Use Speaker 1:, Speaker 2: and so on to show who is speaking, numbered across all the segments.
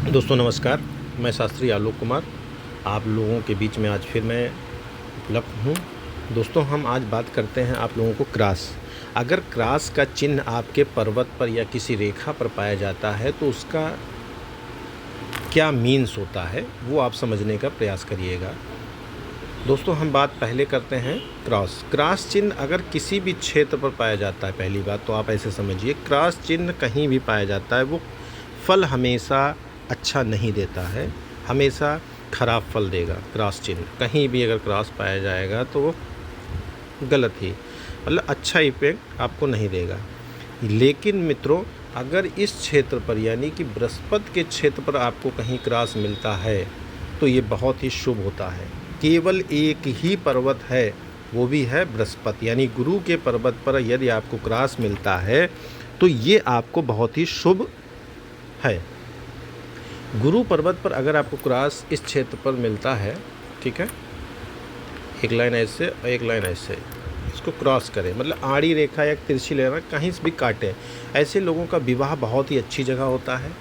Speaker 1: दोस्तों नमस्कार। मैं शास्त्री आलोक कुमार आप लोगों के बीच में आज फिर मैं उपलब्ध हूँ। दोस्तों हम आज बात करते हैं आप लोगों को क्रॉस। अगर क्रॉस का चिन्ह आपके पर्वत पर या किसी रेखा पर पाया जाता है तो उसका क्या मीन्स होता है वो आप समझने का प्रयास करिएगा। दोस्तों हम बात पहले करते हैं क्रॉस चिन्ह अगर किसी भी क्षेत्र पर पाया जाता है, पहली बात तो आप ऐसे समझिए, क्रॉस चिन्ह कहीं भी पाया जाता है वो फल हमेशा अच्छा नहीं देता है, हमेशा खराब फल देगा। क्रॉस चिन्ह कहीं भी अगर क्रॉस पाया जाएगा तो वो गलत ही, मतलब अच्छा इफेक्ट आपको नहीं देगा। लेकिन मित्रों अगर इस क्षेत्र पर यानी कि बृहस्पति के क्षेत्र पर आपको कहीं क्रॉस मिलता है तो ये बहुत ही शुभ होता है। केवल एक ही पर्वत है, वो भी है बृहस्पति, यानी गुरु के पर्वत पर यदि आपको क्रॉस मिलता है तो ये आपको बहुत ही शुभ है। गुरु पर्वत पर अगर आपको क्रॉस इस क्षेत्र पर मिलता है, ठीक है, एक लाइन ऐसे और एक लाइन ऐसे, इसको क्रॉस करें, मतलब आड़ी रेखा या तिरछी रेखा कहीं से भी काटे, ऐसे लोगों का विवाह बहुत ही अच्छी जगह होता है,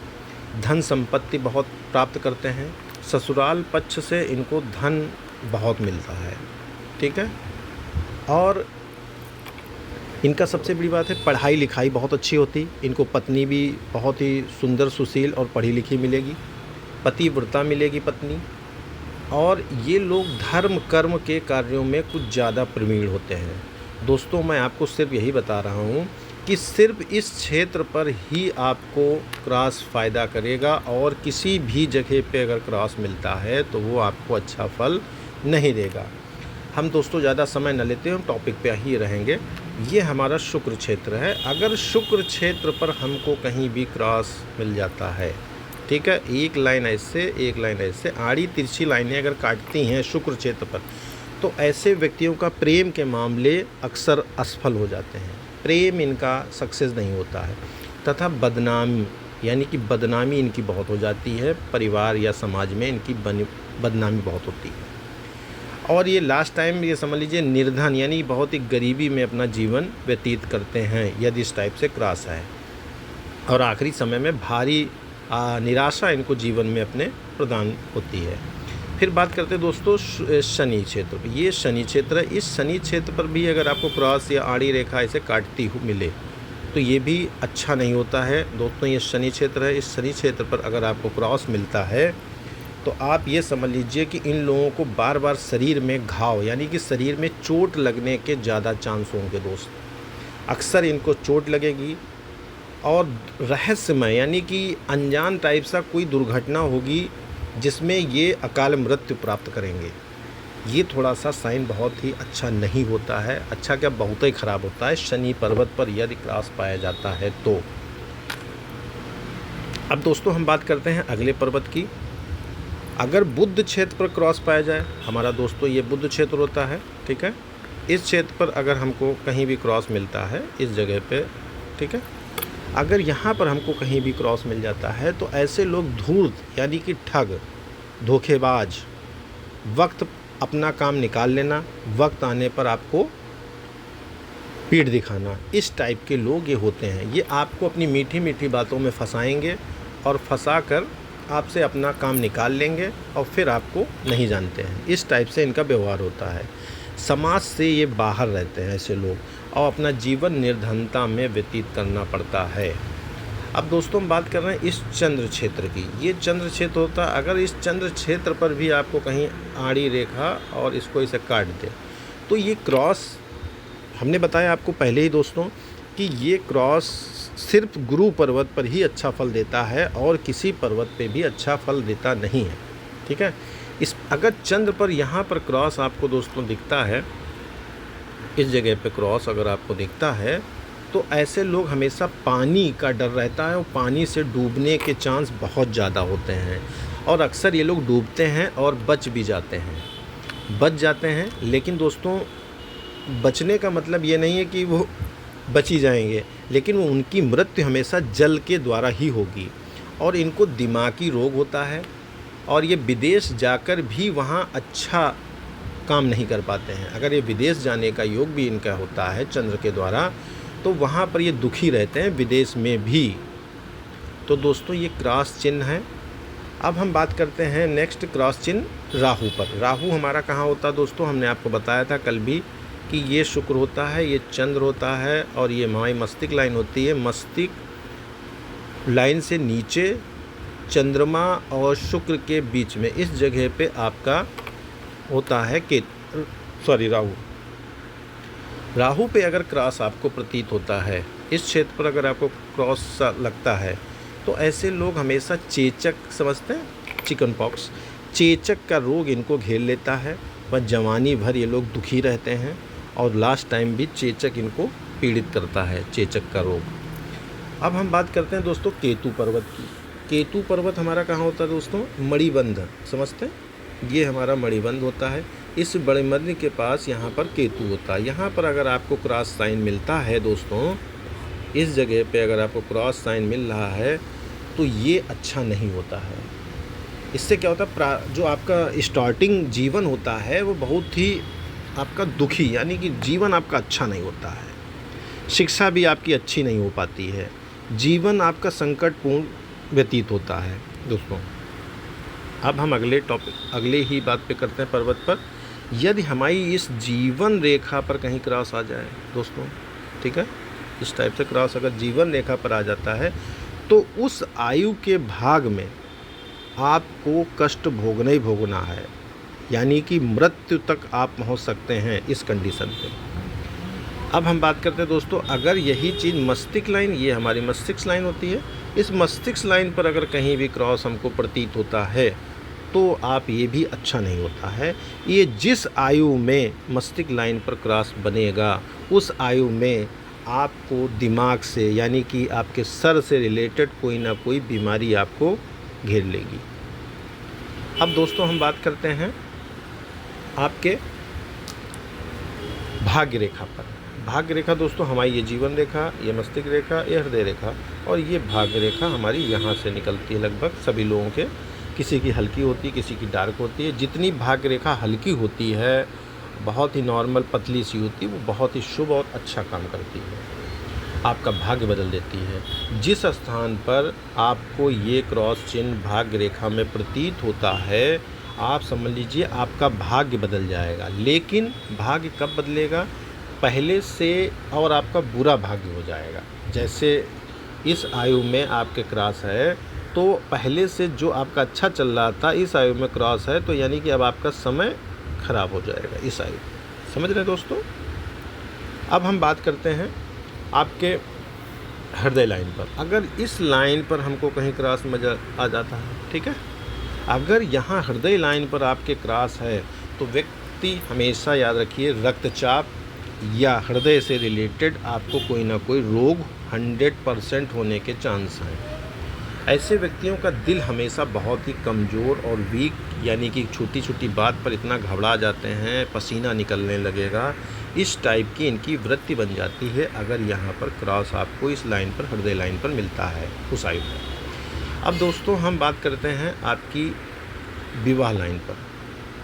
Speaker 1: धन संपत्ति बहुत प्राप्त करते हैं, ससुराल पक्ष से इनको धन बहुत मिलता है, ठीक है। और इनका सबसे बड़ी बात है पढ़ाई लिखाई बहुत अच्छी होती, इनको पत्नी भी बहुत ही सुंदर सुशील और पढ़ी लिखी मिलेगी, पतिव्रता मिलेगी पत्नी। और ये लोग धर्म कर्म के कार्यों में कुछ ज़्यादा प्रवीण होते हैं। दोस्तों मैं आपको सिर्फ यही बता रहा हूँ कि सिर्फ इस क्षेत्र पर ही आपको क्रॉस फ़ायदा करेगा, और किसी भी जगह पे अगर क्रॉस मिलता है तो वो आपको अच्छा फल नहीं देगा। हम दोस्तों ज़्यादा समय न लेते, हम टॉपिक पे ही रहेंगे। ये हमारा शुक्र क्षेत्र है। अगर शुक्र क्षेत्र पर हमको कहीं भी क्रॉस मिल जाता है, ठीक है, एक लाइन ऐसे एक लाइन ऐसे, आड़ी तिरछी लाइनें अगर काटती हैं शुक्र क्षेत्र पर, तो ऐसे व्यक्तियों का प्रेम के मामले अक्सर असफल हो जाते हैं, प्रेम इनका सक्सेस नहीं होता है, तथा बदनामी यानी कि बदनामी इनकी बहुत हो जाती है, परिवार या समाज में इनकी बदनामी बहुत होती है। और ये लास्ट टाइम ये समझ लीजिए निर्धन यानी बहुत ही गरीबी में अपना जीवन व्यतीत करते हैं यदि इस टाइप से क्रॉस है, और आखिरी समय में भारी निराशा इनको जीवन में अपने प्रदान होती है। फिर बात करते हैं दोस्तों शनि क्षेत्र। ये शनि क्षेत्र है। इस शनि क्षेत्र पर भी अगर आपको क्रॉस या आड़ी रेखा ऐसे काटती हुई मिले तो ये भी अच्छा नहीं होता है। दोस्तों ये शनि क्षेत्र है। इस शनि क्षेत्र पर अगर आपको क्रॉस मिलता है तो आप ये समझ लीजिए कि इन लोगों को बार बार शरीर में घाव यानी कि शरीर में चोट लगने के ज़्यादा चांस होंगे दोस्त। अक्सर इनको चोट लगेगी और रहस्यमय यानी कि अनजान टाइप सा कोई दुर्घटना होगी जिसमें ये अकाल मृत्यु प्राप्त करेंगे। ये थोड़ा सा साइन बहुत ही अच्छा नहीं होता है, अच्छा क्या बहुत ही ख़राब होता है शनि पर्वत पर यदि क्रॉस पाया जाता है तो। अब दोस्तों हम बात करते हैं अगले पर्वत की। अगर बुध क्षेत्र पर क्रॉस पाया जाए, हमारा दोस्तों ये बुध क्षेत्र होता है, ठीक है, इस क्षेत्र पर अगर हमको कहीं भी क्रॉस मिलता है इस जगह पे, ठीक है, अगर यहाँ पर हमको कहीं भी क्रॉस मिल जाता है तो ऐसे लोग धूर्त यानी कि ठग, धोखेबाज, वक्त अपना काम निकाल लेना, वक्त आने पर आपको पीठ दिखाना, इस टाइप के लोग ये होते हैं। ये आपको अपनी मीठी मीठी बातों में फंसाएंगे और फंसा कर आपसे अपना काम निकाल लेंगे और फिर आपको नहीं जानते हैं। इस टाइप से इनका व्यवहार होता है। समाज से ये बाहर रहते हैं ऐसे लोग, और अपना जीवन निर्धनता में व्यतीत करना पड़ता है। अब दोस्तों हम बात कर रहे हैं इस चंद्र क्षेत्र की। ये चंद्र क्षेत्र होता है। अगर इस चंद्र क्षेत्र पर भी आपको कहीं आड़ी रेखा और इसको इसे काट दे तो ये क्रॉस, हमने बताया आपको पहले ही दोस्तों कि ये क्रॉस सिर्फ गुरु पर्वत पर ही अच्छा फल देता है और किसी पर्वत पे भी अच्छा फल देता नहीं है, ठीक है। इस अगर चंद्र पर यहाँ पर क्रॉस आपको दोस्तों दिखता है, इस जगह पे क्रॉस अगर आपको दिखता है तो ऐसे लोग हमेशा पानी का डर रहता है और पानी से डूबने के चांस बहुत ज़्यादा होते हैं, और अक्सर ये लोग डूबते हैं और बच भी जाते हैं, बच जाते हैं। लेकिन दोस्तों बचने का मतलब ये नहीं है कि वो बच ही जाएंगे, लेकिन वो उनकी मृत्यु हमेशा जल के द्वारा ही होगी। और इनको दिमागी रोग होता है और ये विदेश जाकर भी वहाँ अच्छा काम नहीं कर पाते हैं। अगर ये विदेश जाने का योग भी इनका होता है चंद्र के द्वारा तो वहाँ पर ये दुखी रहते हैं विदेश में भी। तो दोस्तों ये क्रॉस चिन्ह है अब हम बात करते हैं नेक्स्ट क्रॉस चिन्ह राहु पर। राहु हमारा कहाँ होता है दोस्तों, हमने आपको बताया था कल भी कि ये शुक्र होता है, ये चंद्र होता है और ये हमारी मस्तिष्क लाइन होती है। मस्तिष्क लाइन से नीचे चंद्रमा और शुक्र के बीच में इस जगह पे आपका होता है राहु। राहु पे अगर क्रॉस आपको प्रतीत होता है, इस क्षेत्र पर अगर आपको क्रॉस लगता है, तो ऐसे लोग हमेशा चेचक, समझते हैं, चिकन पॉक्स, चेचक का रोग इनको घेर लेता है। वह जवानी भर ये लोग दुखी रहते हैं और लास्ट टाइम भी चेचक इनको पीड़ित करता है, चेचक का रोग। अब हम बात करते हैं दोस्तों केतु पर्वत की। केतु पर्वत हमारा कहाँ होता है दोस्तों, मणिबंध, समझते हैं, ये हमारा मणिबंध होता है। इस मणिबंध के पास यहाँ पर केतु होता है। यहाँ पर अगर आपको क्रॉस साइन मिलता है दोस्तों, इस जगह पे अगर आपको क्रॉस साइन मिल रहा है तो ये अच्छा नहीं होता है। इससे क्या होता है, जो आपका स्टार्टिंग जीवन होता है वो बहुत ही आपका दुखी, यानी कि जीवन आपका अच्छा नहीं होता है। शिक्षा भी आपकी अच्छी नहीं हो पाती है, जीवन आपका संकटपूर्ण व्यतीत होता है दोस्तों। अब हम अगले ही बात पे करते हैं पर्वत पर। यदि हमारी इस जीवन रेखा पर कहीं क्रॉस आ जाए दोस्तों, ठीक है, इस टाइप से क्रॉस अगर जीवन रेखा पर आ जाता है तो उस आयु के भाग में आपको कष्ट भोगना ही भोगना है, यानी कि मृत्यु तक आप पहुंच सकते हैं इस कंडीशन पे। अब हम बात करते हैं दोस्तों, अगर यही चीज़ मस्तिष्क लाइन, ये हमारी मस्तिष्क लाइन होती है, इस मस्तिष्क लाइन पर अगर कहीं भी क्रॉस हमको प्रतीत होता है तो आप ये भी अच्छा नहीं होता है। ये जिस आयु में मस्तिष्क लाइन पर क्रॉस बनेगा उस आयु में आपको दिमाग से, यानी कि आपके सर से रिलेटेड कोई ना कोई बीमारी आपको घेर लेगी। अब दोस्तों हम बात करते हैं आपके भाग्य रेखा पर। भाग्य रेखा दोस्तों हमारी ये जीवन रेखा, ये मस्तिष्क रेखा, ये हृदय रेखा और ये भाग्य रेखा हमारी यहाँ से निकलती है। लगभग सभी लोगों के, किसी की हल्की होती है, किसी की डार्क होती है। जितनी भाग्य रेखा हल्की होती है, बहुत ही नॉर्मल पतली सी होती है, वो बहुत ही शुभ और अच्छा काम करती है, आपका भाग्य बदल देती है। जिस स्थान पर आपको ये क्रॉस चिन्ह भाग्य रेखा में प्रतीत होता है, आप समझ लीजिए आपका भाग्य बदल जाएगा। लेकिन भाग्य कब बदलेगा, पहले से और आपका बुरा भाग्य हो जाएगा। जैसे इस आयु में आपके क्रॉस है तो पहले से जो आपका अच्छा चल रहा था, इस आयु में क्रॉस है तो यानी कि अब आपका समय खराब हो जाएगा इस आयु, समझ रहे हैं दोस्तों। अब हम बात करते हैं आपके हृदय लाइन पर। अगर इस लाइन पर हमको कहीं क्रॉस मजा आ जाता है, ठीक है, अगर यहाँ हृदय लाइन पर आपके क्रॉस है तो व्यक्ति हमेशा याद रखिए रक्तचाप या हृदय से रिलेटेड आपको कोई ना कोई रोग 100% होने के चांस हैं। ऐसे व्यक्तियों का दिल हमेशा बहुत ही कमज़ोर और वीक, यानी कि छोटी छोटी बात पर इतना घबरा जाते हैं, पसीना निकलने लगेगा, इस टाइप की इनकी वृत्ति बन जाती है अगर यहाँ पर क्रॉस आपको इस लाइन पर, हृदय लाइन पर मिलता है उस आयु में। अब दोस्तों हम बात करते हैं आपकी विवाह लाइन पर।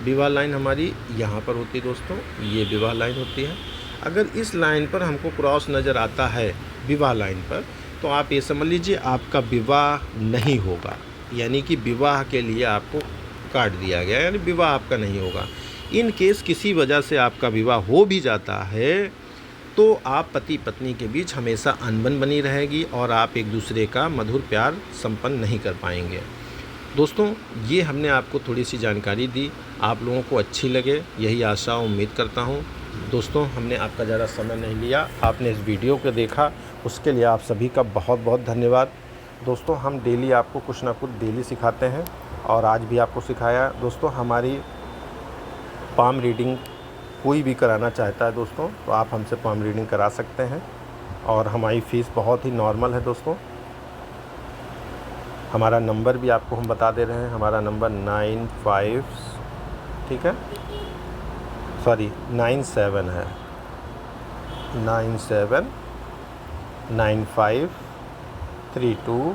Speaker 1: विवाह लाइन हमारी यहाँ पर होती है दोस्तों, ये विवाह लाइन होती है। अगर इस लाइन पर हमको क्रॉस नज़र आता है विवाह लाइन पर, तो आप ये समझ लीजिए आपका विवाह नहीं होगा, यानी कि विवाह के लिए आपको काट दिया गया, यानी विवाह आपका नहीं होगा। इन केस किसी वजह से आपका विवाह हो भी जाता है तो आप पति पत्नी के बीच हमेशा अनबन बनी रहेगी और आप एक दूसरे का मधुर प्यार संपन्न नहीं कर पाएंगे। दोस्तों ये हमने आपको थोड़ी सी जानकारी दी, आप लोगों को अच्छी लगे यही आशा उम्मीद करता हूँ। दोस्तों हमने आपका ज़्यादा समय नहीं लिया, आपने इस वीडियो को देखा उसके लिए आप सभी का बहुत बहुत धन्यवाद। दोस्तों हम डेली आपको कुछ ना कुछ डेली सिखाते हैं और आज भी आपको सिखाया। दोस्तों हमारी पाम रीडिंग कोई भी कराना चाहता है दोस्तों तो आप हमसे पाम रीडिंग करा सकते हैं और हमारी फ़ीस बहुत ही नॉर्मल है दोस्तों। हमारा नंबर भी आपको हम बता दे रहे हैं, हमारा नंबर 97 है, 979532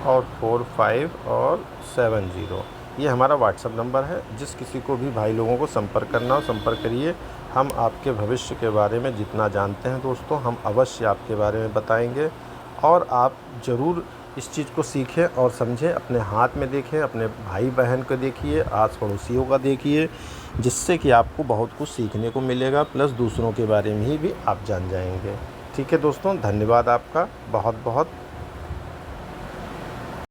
Speaker 1: और 45 और 70। ये हमारा व्हाट्सएप नंबर है। जिस किसी को भी भाई लोगों को संपर्क करना हो संपर्क करिए। हम आपके भविष्य के बारे में जितना जानते हैं दोस्तों हम अवश्य आपके बारे में बताएंगे और आप ज़रूर इस चीज़ को सीखें और समझें, अपने हाथ में देखें, अपने भाई बहन को देखिए, आस पड़ोसियों का देखिए, जिससे कि आपको बहुत कुछ सीखने को मिलेगा, प्लस दूसरों के बारे में भी आप जान जाएंगे। ठीक है दोस्तों, धन्यवाद आपका बहुत बहुत।